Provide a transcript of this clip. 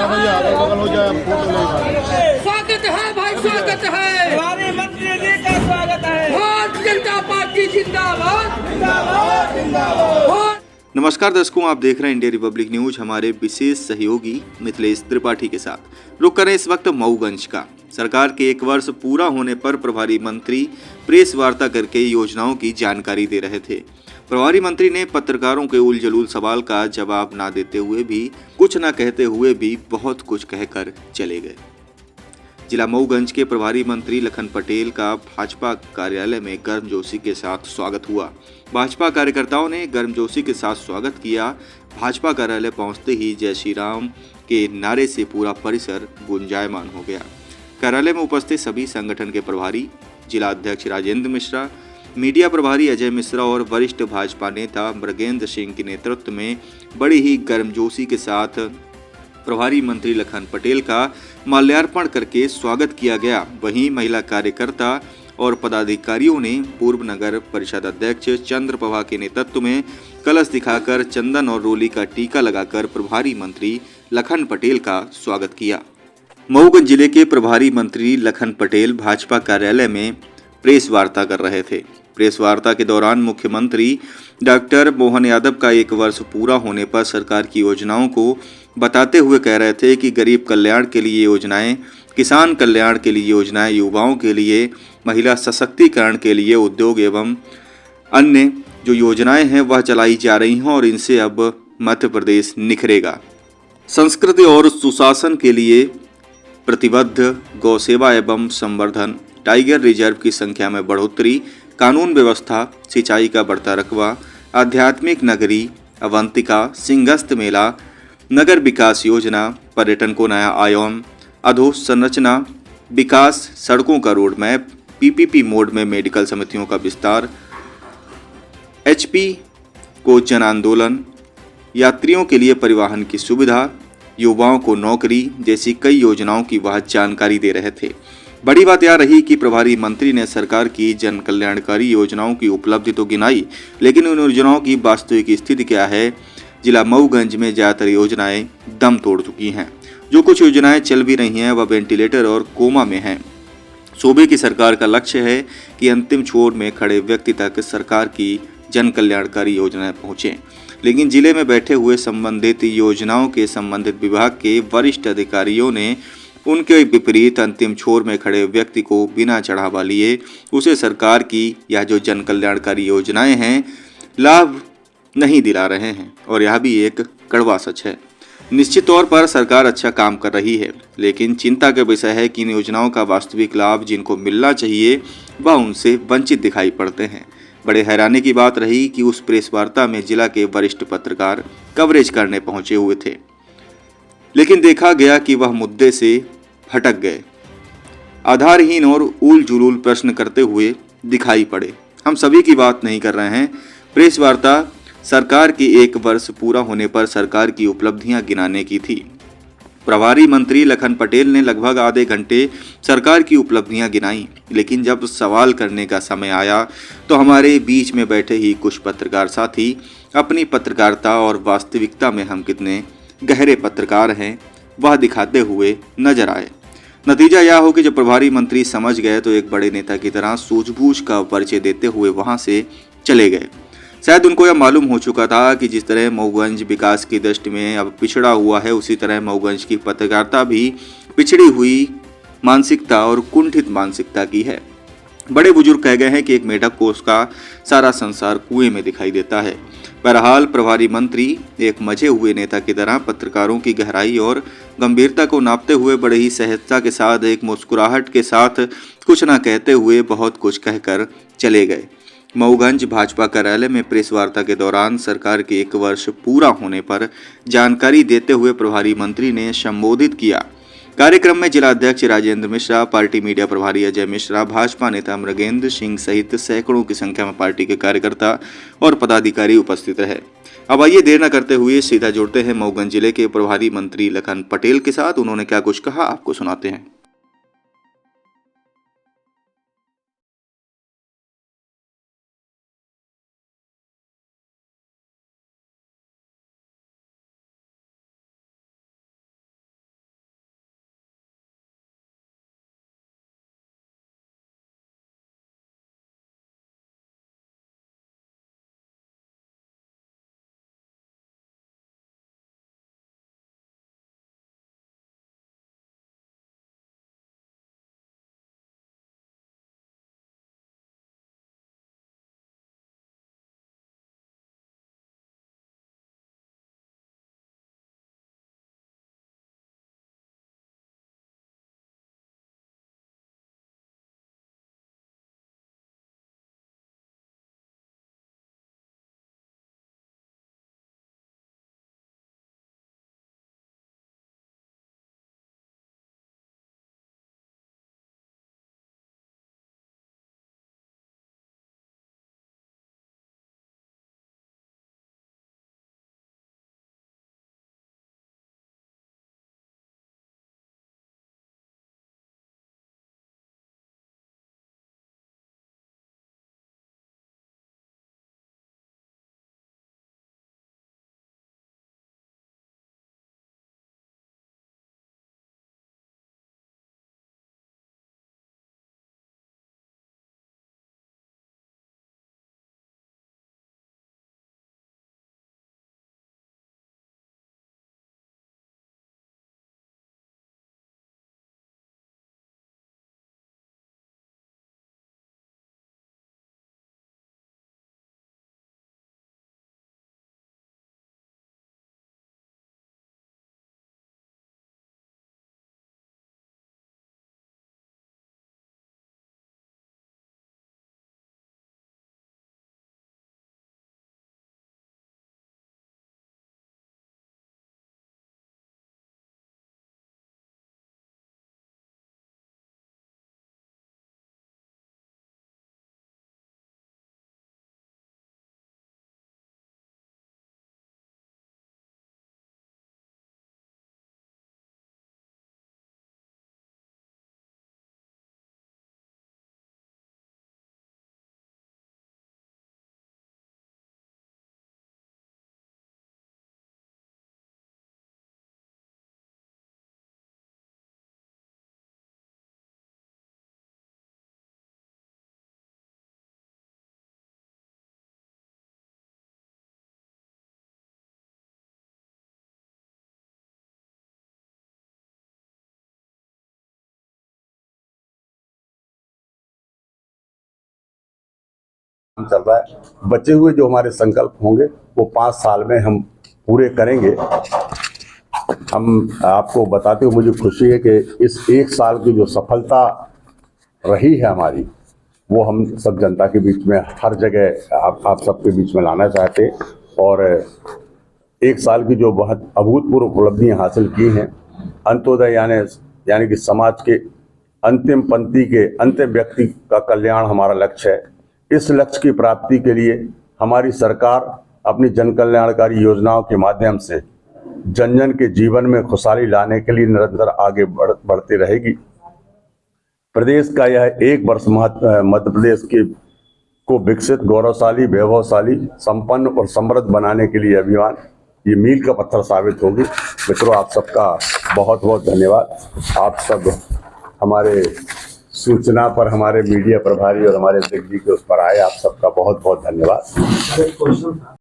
स्वागत है भाई, स्वागत है प्रभारी मंत्री जी का स्वागत है। भारतीय जनता पार्टी जिंदाबाद जिंदाबाद जिंदाबाद। नमस्कार दर्शकों, आप देख रहे हैं इंडिया रिपब्लिक न्यूज हमारे विशेष सहयोगी मिथिलेश त्रिपाठी के साथ। रुक करें इस वक्त मऊगंज का। सरकार के 1 वर्ष पूरा होने पर प्रभारी मंत्री प्रेस वार्ता करके योजनाओं की जानकारी दे रहे थे। प्रभारी मंत्री ने पत्रकारों के उल जलूल सवाल का जवाब ना देते हुए भी, कुछ ना कहते हुए भी बहुत कुछ कहकर चले गए। जिला मऊगंज के प्रभारी मंत्री लखन पटेल का भाजपा कार्यालय में गर्मजोशी के साथ स्वागत हुआ। भाजपा कार्यकर्ताओं ने गर्मजोशी के साथ स्वागत किया। भाजपा कार्यालय पहुंचते ही जय श्री राम के नारे से पूरा परिसर गुंजायमान हो गया। कार्यालय में उपस्थित सभी संगठन के प्रभारी, जिला अध्यक्ष राजेंद्र मिश्रा, मीडिया प्रभारी अजय मिश्रा और वरिष्ठ भाजपा नेता मृगेंद्र सिंह के नेतृत्व में बड़ी ही गर्मजोशी के साथ प्रभारी मंत्री लखन पटेल का माल्यार्पण करके स्वागत किया गया। वहीं महिला कार्यकर्ता और पदाधिकारियों ने पूर्व नगर परिषद अध्यक्ष चंद्रप्रभा के नेतृत्व में कलश दिखाकर चंदन और रोली का टीका लगाकर प्रभारी मंत्री लखन पटेल का स्वागत किया। मऊगंज जिले के प्रभारी मंत्री लखन पटेल भाजपा कार्यालय में प्रेस वार्ता कर रहे थे। प्रेस वार्ता के दौरान मुख्यमंत्री डॉक्टर मोहन यादव का 1 वर्ष पूरा होने पर सरकार की योजनाओं को बताते हुए कह रहे थे कि गरीब कल्याण के लिए योजनाएं, किसान कल्याण के लिए योजनाएं, युवाओं के लिए, महिला सशक्तिकरण के लिए उद्योग एवं अन्य जो योजनाएं हैं वह चलाई जा रही हैं और इनसे अब मध्य प्रदेश निखरेगा। संस्कृति और सुशासन के लिए प्रतिबद्ध, गौ सेवा एवं संवर्धन, टाइगर रिजर्व की संख्या में बढ़ोतरी, कानून व्यवस्था, सिंचाई का बढ़ता रकबा, आध्यात्मिक नगरी अवंतिका, सिंहस्थ मेला, नगर विकास योजना, पर्यटन को नया आयाम, अधोसंरचना विकास, सड़कों का रोड मैप, पीपीपी मोड में मेडिकल समितियों का विस्तार, एचपी को जन आंदोलन, यात्रियों के लिए परिवहन की सुविधा, युवाओं को नौकरी जैसी कई योजनाओं की वह जानकारी दे रहे थे। बड़ी बात यह रही कि प्रभारी मंत्री ने सरकार की जन कल्याणकारी योजनाओं की उपलब्धि तो गिनाई, लेकिन उन योजनाओं की वास्तविक स्थिति क्या है। जिला मऊगंज में ज़्यादातर योजनाएं दम तोड़ चुकी हैं। जो कुछ योजनाएं चल भी रही हैं वह वेंटिलेटर और कोमा में हैं। सूबे की सरकार का लक्ष्य है कि अंतिम छोर में खड़े व्यक्ति तक सरकार की जन कल्याणकारी योजनाएं पहुँचें, लेकिन जिले में बैठे हुए संबंधित योजनाओं के संबंधित विभाग के वरिष्ठ अधिकारियों ने उनके विपरीत अंतिम छोर में खड़े व्यक्ति को बिना चढ़ावा लिए उसे सरकार की यह जो जन कल्याणकारी योजनाएं हैं लाभ नहीं दिला रहे हैं, और यह भी एक कड़वा सच है। निश्चित तौर पर सरकार अच्छा काम कर रही है, लेकिन चिंता का विषय है कि इन योजनाओं का वास्तविक लाभ जिनको मिलना चाहिए वह उनसे वंचित दिखाई पड़ते हैं। बड़े हैरानी की बात रही कि उस प्रेस वार्ता में जिला के वरिष्ठ पत्रकार कवरेज करने पहुंचे हुए थे, लेकिन देखा गया कि वह मुद्दे से भटक गए, आधारहीन और उल जुलूल प्रश्न करते हुए दिखाई पड़े। हम सभी की बात नहीं कर रहे हैं। प्रेस वार्ता सरकार की 1 वर्ष पूरा होने पर सरकार की उपलब्धियां गिनाने की थी। प्रभारी मंत्री लखन पटेल ने लगभग आधे घंटे सरकार की उपलब्धियां गिनाई, लेकिन जब सवाल करने का समय आया तो हमारे बीच में बैठे ही कुछ पत्रकार साथी अपनी पत्रकारिता और वास्तविकता में हम कितने गहरे पत्रकार हैं वह दिखाते हुए नजर आए। नतीजा यह हो कि जब प्रभारी मंत्री समझ गए तो एक बड़े नेता की तरह सूझबूझ का परिचय देते हुए वहां से चले गए। शायद उनको यह मालूम हो चुका था कि जिस तरह मऊगंज विकास की दृष्टि में अब पिछड़ा हुआ है, उसी तरह मऊगंज की पत्रकारिता भी पिछड़ी हुई मानसिकता और कुंठित मानसिकता की है। बड़े बुजुर्ग कह गए हैं कि एक मेढक को उसका सारा संसार कुएं में दिखाई देता है। बहरहाल प्रभारी मंत्री एक मजे हुए नेता की तरह पत्रकारों की गहराई और गंभीरता को नापते हुए बड़े ही सहजता के साथ एक मुस्कुराहट के साथ कुछ न कहते हुए बहुत कुछ कहकर चले गए। मऊगंज भाजपा कार्यालय में प्रेस वार्ता के दौरान सरकार के 1 वर्ष पूरा होने पर जानकारी देते हुए प्रभारी मंत्री ने संबोधित किया। कार्यक्रम में जिला अध्यक्ष राजेंद्र मिश्रा, पार्टी मीडिया प्रभारी अजय मिश्रा, भाजपा नेता मृगेंद्र सिंह सहित सैकड़ों की संख्या में पार्टी के कार्यकर्ता और पदाधिकारी उपस्थित रहे। अब आइए देर न करते हुए सीधा जुड़ते हैं मऊगंज जिले के प्रभारी मंत्री लखन पटेल के साथ। उन्होंने क्या कुछ कहा आपको सुनाते हैं। चल रहा है। बचे हुए जो हमारे संकल्प होंगे वो 5 साल में हम पूरे करेंगे। हम आपको बताते हुए मुझे खुशी है कि इस 1 साल की जो सफलता रही है हमारी, वो हम सब जनता के बीच में हर जगह आप सबके बीच में लाना चाहते हैं। और 1 साल की जो बहुत अभूतपूर्व उपलब्धियां हासिल की हैं, अंत्योदय यानी कि समाज के अंतिम पंक्ति के अंतिम व्यक्ति का कल्याण हमारा लक्ष्य है। इस लक्ष्य की प्राप्ति के लिए हमारी सरकार अपनी जन कल्याणकारी योजनाओं के माध्यम से जन जन के जीवन में खुशहाली लाने के लिए निरंतर आगे बढ़ती रहेगी। प्रदेश का यह 1 वर्ष मध्य प्रदेश को विकसित, गौरवशाली, वैभवशाली, संपन्न और समृद्ध बनाने के लिए अभियान ये मील का पत्थर साबित होगी। मित्रों, आप सबका बहुत बहुत धन्यवाद। आप सब हमारे सूचना पर, हमारे मीडिया प्रभारी और हमारे अध्यक्ष जी के उस पर आए, आप सबका बहुत बहुत धन्यवाद।